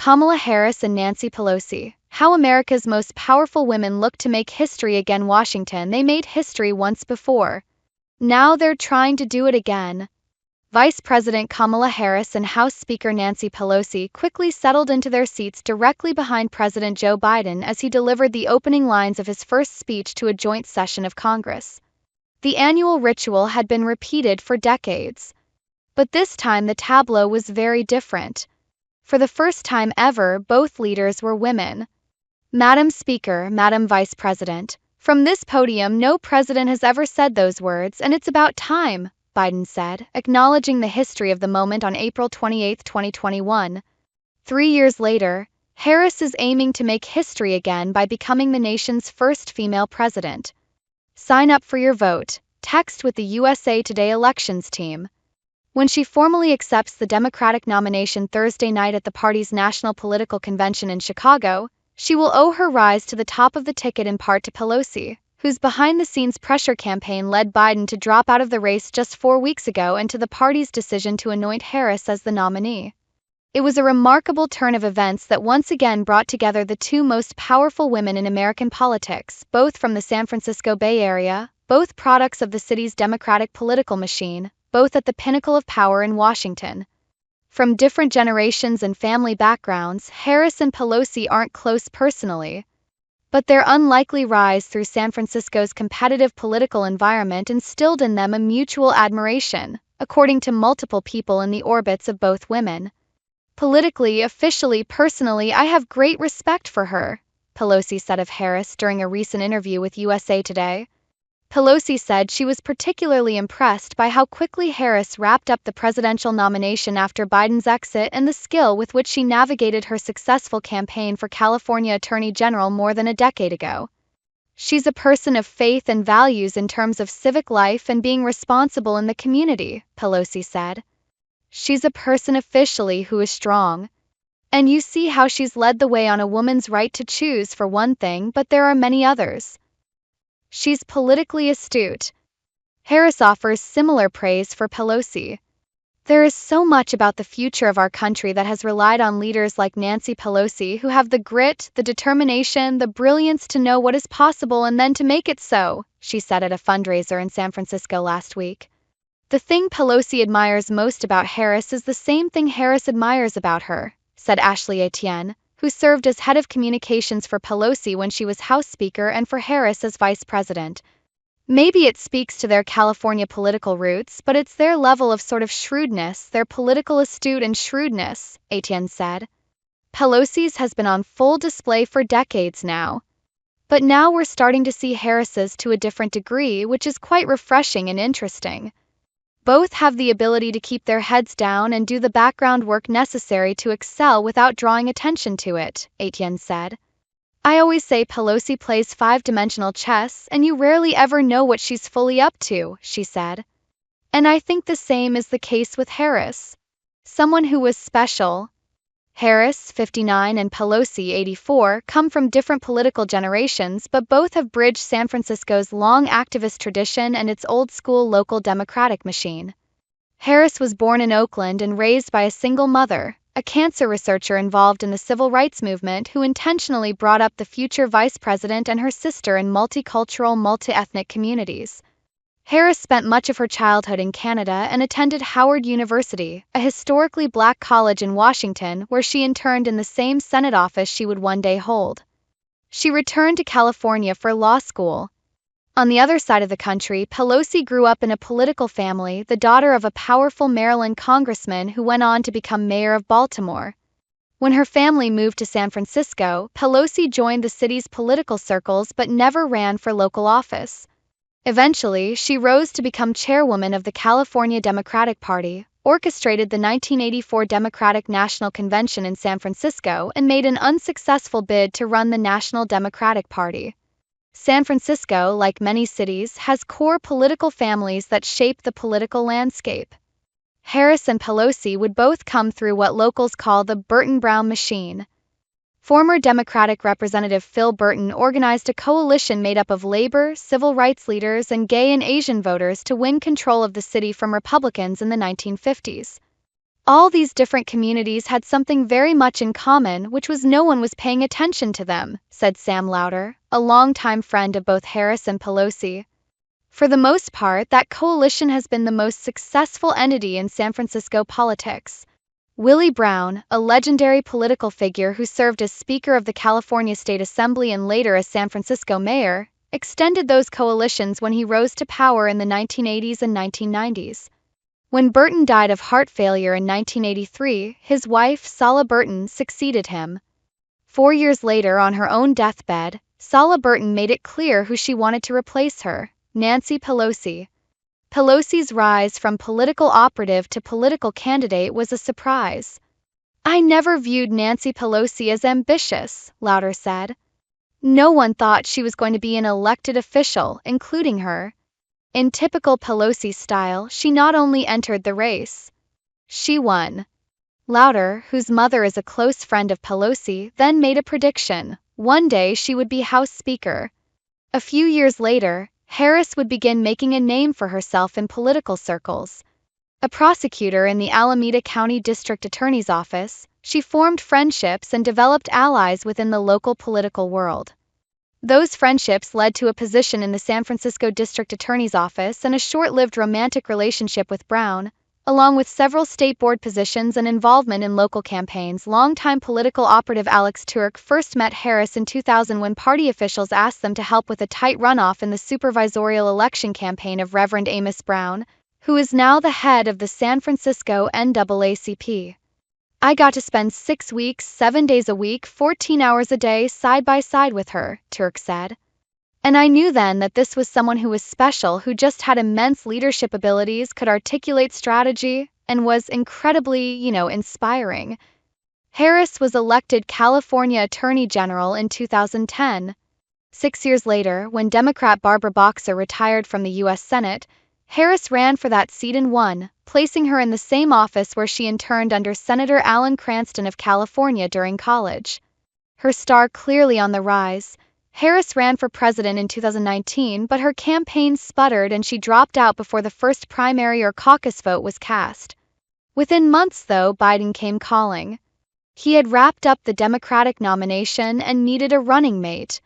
Kamala Harris and Nancy Pelosi. How America's most powerful women look to make history again. Washington. They made history once before. Now they're trying to do it again. Vice President Kamala Harris and House Speaker Nancy Pelosi quickly settled into their seats directly behind President Joe Biden as he delivered the opening lines of his first speech to a joint session of Congress. The annual ritual had been repeated for decades. But this time the tableau was very different. For the first time ever, both leaders were women. Madam Speaker, Madam Vice President, from this podium no president has ever said those words, and it's about time, Biden said, acknowledging the history of the moment on April 28, 2021. 3 years later, Harris is aiming to make history again by becoming the nation's first female president. Sign up for your vote. Text with the USA Today elections team. When she formally accepts the Democratic nomination Thursday night at the party's national political convention in Chicago, she will owe her rise to the top of the ticket in part to Pelosi, whose behind-the-scenes pressure campaign led Biden to drop out of the race just 4 weeks ago, and to the party's decision to anoint Harris as the nominee. It was a remarkable turn of events that once again brought together the two most powerful women in American politics, both from the San Francisco Bay Area, both products of the city's Democratic political machine, both at the pinnacle of power in Washington. From different generations and family backgrounds, Harris and Pelosi aren't close personally, but their unlikely rise through San Francisco's competitive political environment instilled in them a mutual admiration, according to multiple people in the orbits of both women. Politically, officially, personally, I have great respect for her, Pelosi said of Harris during a recent interview with USA Today. Pelosi said she was particularly impressed by how quickly Harris wrapped up the presidential nomination after Biden's exit and the skill with which she navigated her successful campaign for California Attorney General more than a decade ago. She's a person of faith and values in terms of civic life and being responsible in the community, Pelosi said. She's a person officially who is strong. And you see how she's led the way on a woman's right to choose for one thing, but there are many others. She's politically astute. Harris offers similar praise for Pelosi. There is so much about the future of our country that has relied on leaders like Nancy Pelosi who have the grit, the determination, the brilliance to know what is possible and then to make it so, she said at a fundraiser in San Francisco last week. The thing Pelosi admires most about Harris is the same thing Harris admires about her, said Ashley Etienne, who served as head of communications for Pelosi when she was House Speaker and for Harris as Vice President. Maybe it speaks to their California political roots, but it's their level of sort of shrewdness, their political astute and shrewdness, Etienne said. Pelosi's has been on full display for decades now. But now we're starting to see Harris's to a different degree, which is quite refreshing and interesting. Both have the ability to keep their heads down and do the background work necessary to excel without drawing attention to it, Etienne said. I always say Pelosi plays five-dimensional chess, and you rarely ever know what she's fully up to, she said. And I think the same is the case with Harris. Someone who was special. Harris, 59, and Pelosi, 84, come from different political generations, but both have bridged San Francisco's long activist tradition and its old-school local Democratic machine. Harris was born in Oakland and raised by a single mother, a cancer researcher involved in the civil rights movement who intentionally brought up the future vice president and her sister in multicultural, multi-ethnic communities. Harris spent much of her childhood in Canada and attended Howard University, a historically black college in Washington, where she interned in the same Senate office she would one day hold. She returned to California for law school. On the other side of the country, Pelosi grew up in a political family, the daughter of a powerful Maryland congressman who went on to become mayor of Baltimore. When her family moved to San Francisco, Pelosi joined the city's political circles but never ran for local office. Eventually, she rose to become chairwoman of the California Democratic Party, orchestrated the 1984 Democratic National Convention in San Francisco, and made an unsuccessful bid to run the National Democratic Party. San Francisco, like many cities, has core political families that shape the political landscape. Harris and Pelosi would both come through what locals call the Burton-Brown machine. Former Democratic Representative Phil Burton organized a coalition made up of labor, civil rights leaders, and gay and Asian voters to win control of the city from Republicans in the 1950s. All these different communities had something very much in common, which was no one was paying attention to them, said Sam Lauder, a longtime friend of both Harris and Pelosi. For the most part, that coalition has been the most successful entity in San Francisco politics. Willie Brown, a legendary political figure who served as Speaker of the California State Assembly and later as San Francisco mayor, extended those coalitions when he rose to power in the 1980s and 1990s. When Burton died of heart failure in 1983, his wife, Sala Burton, succeeded him. 4 years later, on her own deathbed, Sala Burton made it clear who she wanted to replace her: Nancy Pelosi. Pelosi's rise from political operative to political candidate was a surprise. "I never viewed Nancy Pelosi as ambitious," Lauder said. "No one thought she was going to be an elected official, including her." In typical Pelosi style, she not only entered the race, she won. Lauder, whose mother is a close friend of Pelosi, then made a prediction: one day she would be House Speaker. A few years later, Harris would begin making a name for herself in political circles. A prosecutor in the Alameda County District Attorney's Office, she formed friendships and developed allies within the local political world. Those friendships led to a position in the San Francisco District Attorney's Office and a short-lived romantic relationship with Brown, along with several state board positions and involvement in local campaigns. Longtime political operative Alex Turk first met Harris in 2000 when party officials asked them to help with a tight runoff in the supervisorial election campaign of Reverend Amos Brown, who is now the head of the San Francisco NAACP. "I got to spend 6 weeks, 7 days a week, 14 hours a day, side by side with her," Turk said. "And I knew then that this was someone who was special, who just had immense leadership abilities, could articulate strategy, and was incredibly, inspiring." Harris was elected California Attorney General in 2010. 6 years later, when Democrat Barbara Boxer retired from the U.S. Senate, Harris ran for that seat and won, placing her in the same office where she interned under Senator Alan Cranston of California during college. Her star clearly on the rise, Harris ran for president in 2019, but her campaign sputtered and she dropped out before the first primary or caucus vote was cast. Within months, though, Biden came calling. He had wrapped up the Democratic nomination and needed a running mate.